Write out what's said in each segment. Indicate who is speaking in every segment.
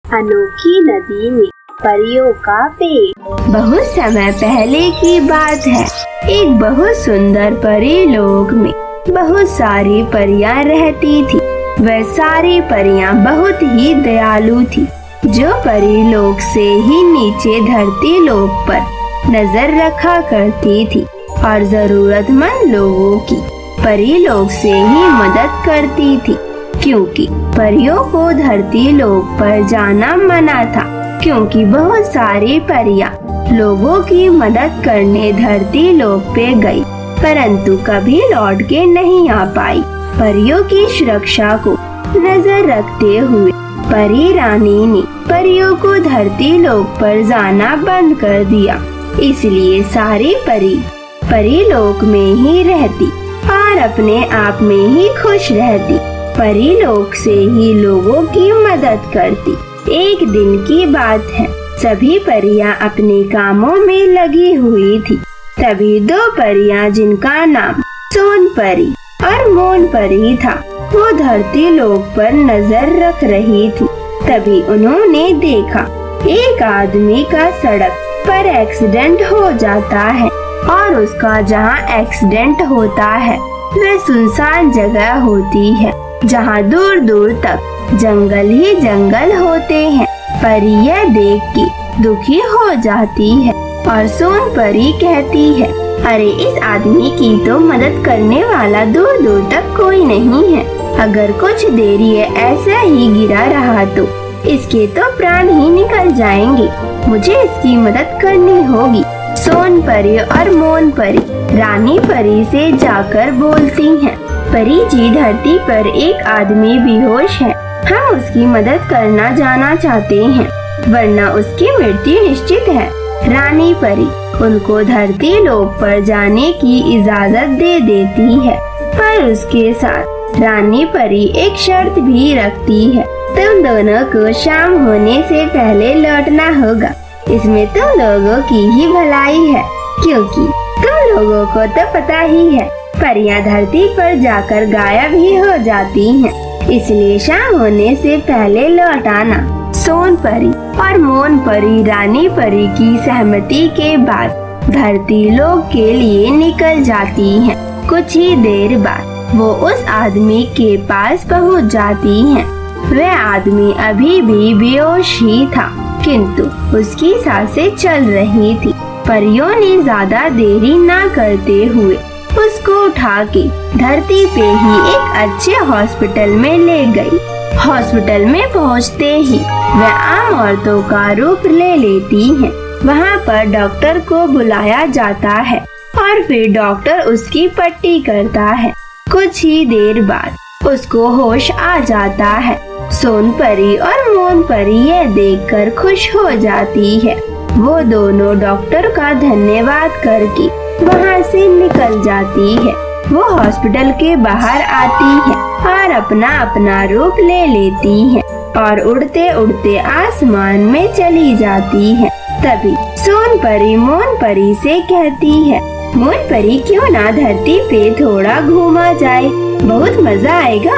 Speaker 1: अनोखी नदी में परियों का पेड़।
Speaker 2: बहुत समय पहले की बात है। एक बहुत सुंदर परी लोक में बहुत सारी परियां रहती थी। वह सारी परियां बहुत ही दयालु थी, जो परी लोक से ही नीचे धरती लोक पर नजर रखा करती थी और जरूरतमंद लोगों की परी लोक से ही मदद करती थी। क्योंकि परियों को धरती लोक पर जाना मना था, क्योंकि बहुत सारी परियां लोगों की मदद करने धरती लोक पे गई, परंतु कभी लौट के नहीं आ पाई। परियों की सुरक्षा को नजर रखते हुए परी रानी ने परियों को धरती लोक पर जाना बंद कर दिया। इसलिए सारी परी लोक में ही रहती और अपने आप में ही खुश रहती। परी लोक से ही लोगों की मदद करती। एक दिन की बात है, सभी परियां अपने कामों में लगी हुई थी। तभी दो परियां, जिनका नाम सोन परी और मोन परी था, वो धरती लोक पर नजर रख रही थी। तभी उन्होंने देखा एक आदमी का सड़क पर एक्सीडेंट हो जाता है और उसका जहाँ एक्सीडेंट होता है वह सुनसान जगह होती है, जहाँ दूर दूर तक जंगल ही जंगल होते हैं। परी यह देख के दुखी हो जाती है और सोन परी कहती है, अरे इस आदमी की तो मदद करने वाला दूर दूर तक कोई नहीं है। अगर कुछ देर ये ऐसा ही गिरा रहा तो इसके तो प्राण ही निकल जाएंगे। मुझे इसकी मदद करनी होगी। सोन परी और मोन परी रानी परी से जाकर बोलती हैं, परी जी, धरती पर एक आदमी बेहोश है। हम उसकी मदद करना जाना चाहते हैं, वरना उसकी मृत्यु निश्चित है। रानी परी उनको धरती लोक पर जाने की इजाजत दे देती है, पर उसके साथ रानी परी एक शर्त भी रखती है, तुम दोनों को शाम होने से पहले लौटना होगा। इसमें तुम लोगों की ही भलाई है, क्योंकि तुम लोगों को तो पता ही है परियां धरती पर जाकर गायब ही हो जाती हैं, इसलिए शाम होने से पहले लौट आना। सोन परी और मोन परी रानी परी की सहमति के बाद धरती लोक के लिए निकल जाती हैं। कुछ ही देर बाद वो उस आदमी के पास पहुंच जाती हैं। वह आदमी अभी भी बेहोश ही था, किंतु उसकी सांसें चल रही थी। परियों ने ज्यादा देरी न करते हुए उसको उठा के धरती पे ही एक अच्छे हॉस्पिटल में ले गई। हॉस्पिटल में पहुंचते ही वह आम औरतों का रूप ले लेती हैं। वहां पर डॉक्टर को बुलाया जाता है और फिर डॉक्टर उसकी पट्टी करता है। कुछ ही देर बाद उसको होश आ जाता है। सोन परी और मोन परी यह देखकर खुश हो जाती है। वो दोनों डॉक्टर का धन्यवाद करके वहाँ से निकल जाती है। वो हॉस्पिटल के बाहर आती है और अपना अपना रूप ले लेती है और उड़ते उड़ते आसमान में चली जाती है। तभी सोन परी मोन परी से कहती है, मोन परी, क्यों ना धरती पे थोड़ा घूमा जाए, बहुत मजा आएगा।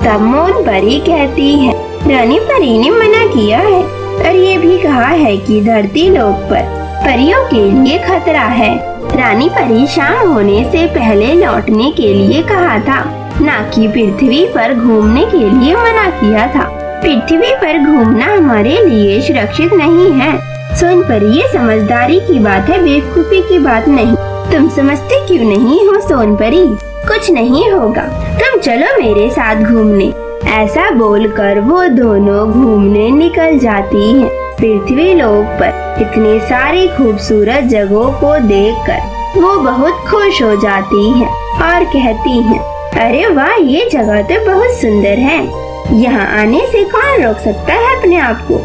Speaker 2: तब मोन परी कहती है, रानी परी ने मना किया है और ये भी कहा है कि धरती लोक पर परियों के लिए खतरा है। रानी परी शाम होने से पहले लौटने के लिए कहा था, ना कि पृथ्वी पर घूमने के लिए मना किया था। पृथ्वी पर घूमना हमारे लिए सुरक्षित नहीं है। सोन परी, ये समझदारी की बात है, बेवकूफी की बात नहीं। तुम समझते क्यों नहीं हो सोन परी? कुछ नहीं होगा, तुम चलो मेरे साथ घूमने। ऐसा बोलकर वो दोनों घूमने निकल जाती हैं। पृथ्वी लोक पर इतनी सारी खूबसूरत जगहों को देखकर वो बहुत खुश हो जाती हैं और कहती हैं, अरे वाह, ये जगह तो बहुत सुंदर है। यहाँ आने से कौन रोक सकता है अपने आप को?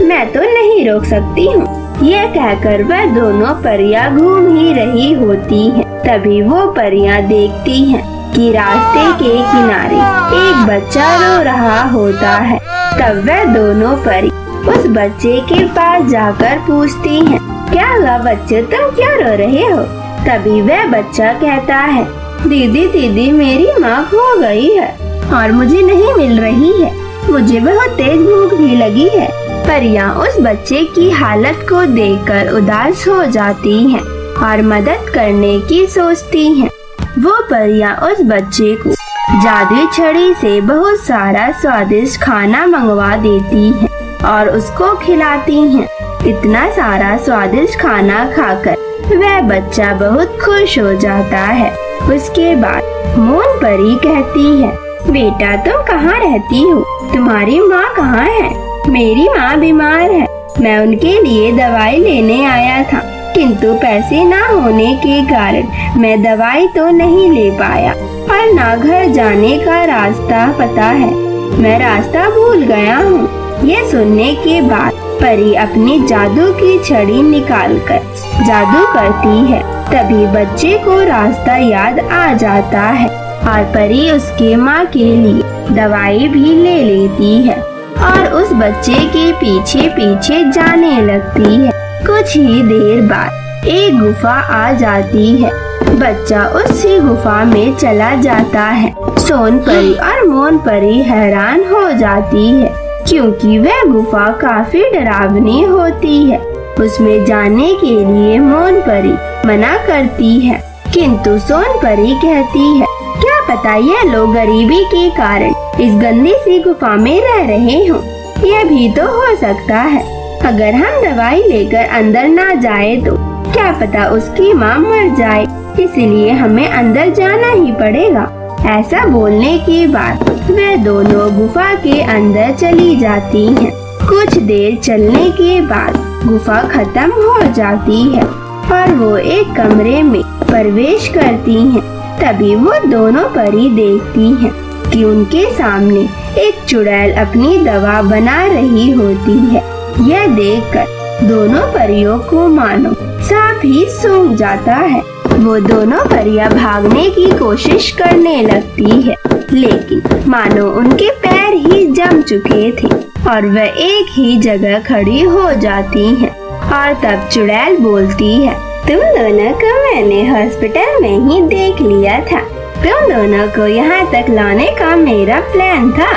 Speaker 2: मैं तो नहीं रोक सकती हूँ। यह कहकर वह दोनों परियां घूम ही रही होती हैं। तभी वो परियां देखती हैं कि रास्ते के किनारे एक बच्चा रो रहा होता है। तब वह दोनों परी उस बच्चे के पास जाकर पूछती हैं, क्या हुआ बच्चे, तुम क्यों रो रहे हो? तभी वह बच्चा कहता है, दीदी मेरी माँ खो गई है और मुझे नहीं मिल रही है। मुझे बहुत तेज भूख भी लगी है, परियां उस बच्चे की हालत को देखकर उदास हो जाती हैं और मदद करने की सोचती हैं। वो परियां उस बच्चे को जादुई छड़ी से बहुत सारा स्वादिष्ट खाना मंगवा देती हैं और उसको खिलाती हैं। इतना सारा स्वादिष्ट खाना खाकर वह बच्चा बहुत खुश हो जाता है। उसके बाद मोन परी कहती है, बेटा तुम कहाँ रहती हो? तुम्हारी माँ कहाँ है? मेरी माँ बीमार है। मैं उनके लिए दवाई लेने आया था, किंतु पैसे ना होने के कारण मैं दवाई तो नहीं ले पाया और ना घर जाने का रास्ता पता है। मैं रास्ता भूल गया हूँ। ये सुनने के बाद परी अपनी जादू की छड़ी निकालकर जादू करती है। तभी बच्चे को रास्ता याद आ जाता है और परी उसके माँ के लिए दवाई भी ले लेती है और उस बच्चे के पीछे पीछे जाने लगती है। कुछ ही देर बाद एक गुफा आ जाती है। बच्चा उसी गुफा में चला जाता है। सोन परी और मोन परी हैरान हो जाती है क्योंकि वह गुफा काफी डरावनी होती है। उसमें जाने के लिए मोन परी मना करती है, किंतु सोन परी कहती है, क्या पता ये लोग गरीबी के कारण इस गंदी सी गुफा में रह रहे हों। यह भी तो हो सकता है। अगर हम दवाई लेकर अंदर ना जाए तो क्या पता उसकी माँ मर जाए, इसलिए हमें अंदर जाना ही पड़ेगा। ऐसा बोलने के बाद वे दोनों गुफा के अंदर चली जाती हैं। कुछ देर चलने के बाद गुफा खत्म हो जाती है और वो एक कमरे में प्रवेश करती हैं। तभी वो दोनों परी देखती हैं कि उनके सामने एक चुड़ैल अपनी दवा बना रही होती है। यह देखकर दोनों परियों को मानो सांप ही सूंघ जाता है। वो दोनों परियां भागने की कोशिश करने लगती है, लेकिन मानो उनके पैर ही जम चुके थे और वह एक ही जगह खड़ी हो जाती हैं। और तब चुड़ैल बोलती है, तुम दोनों को मैंने हॉस्पिटल में ही देख लिया था। तुम दोनों को यहाँ तक लाने का मेरा प्लान था।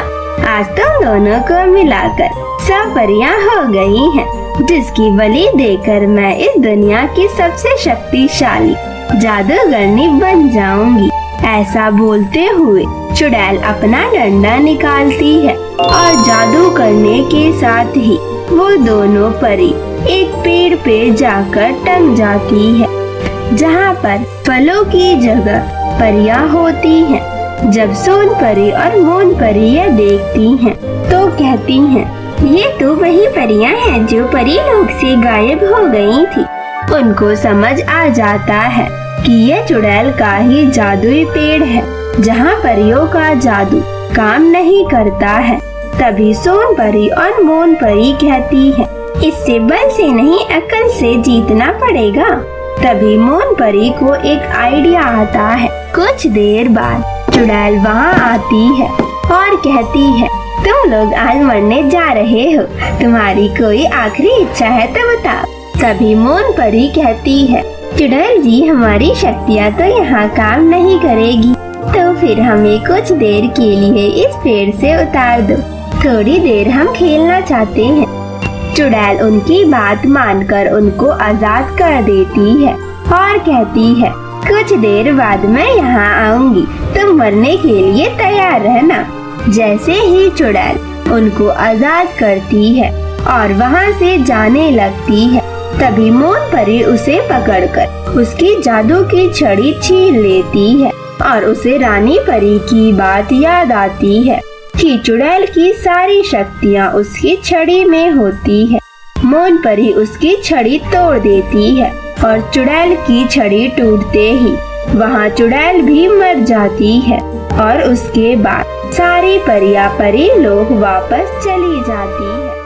Speaker 2: आज तुम दोनों को मिलाकर 100 परियां हो गई हैं, जिसकी बलि देकर मैं इस दुनिया की सबसे शक्तिशाली जादूगरनी बन जाऊंगी। ऐसा बोलते हुए चुड़ैल अपना डंडा निकालती है और जादू करने के साथ ही वो दोनों परी एक पेड़ पे जाकर टंग जाती है, जहाँ पर फलों की जगह परियां होती हैं। जब सोन परी और मोन परी यह देखती हैं, तो कहती हैं, ये तो वही परियां हैं जो परी लोक से गायब हो गई थी। उनको समझ आ जाता है कि यह चुड़ैल का ही जादुई पेड़ है, जहाँ परियों का जादू काम नहीं करता है। तभी सोन परी और मोन परी कहती है, इससे बल से नहीं अकल से जीतना पड़ेगा। तभी मोन परी को एक आइडिया आता है। कुछ देर बाद चुड़ैल वहाँ आती है और कहती है, तुम लोग आज मरने जा रहे हो, तुम्हारी कोई आखिरी इच्छा है तो बताओ। तभी मोन परी कहती है, चुड़ैल जी हमारी शक्तियाँ तो यहाँ काम नहीं करेगी, तो फिर हमें कुछ देर के लिए इस पेड़ से उतार दो, थोड़ी देर हम खेलना चाहते हैं। चुड़ैल उनकी बात मानकर उनको आजाद कर देती है और कहती है, कुछ देर बाद मैं यहाँ आऊंगी, तुम मरने के लिए तैयार रहना। जैसे ही चुड़ैल उनको आजाद करती है और वहाँ से जाने लगती है, तभी मोन परी उसे पकड़कर उसकी जादू की छड़ी छीन लेती है और उसे रानी परी की बात याद आती है कि चुड़ैल की सारी शक्तियाँ उसकी छड़ी में होती है। मोन परी उसकी छड़ी तोड़ देती है और चुड़ैल की छड़ी टूटते ही वहाँ चुड़ैल भी मर जाती है और उसके बाद सारी परियां परी लोग वापस चली जाती है।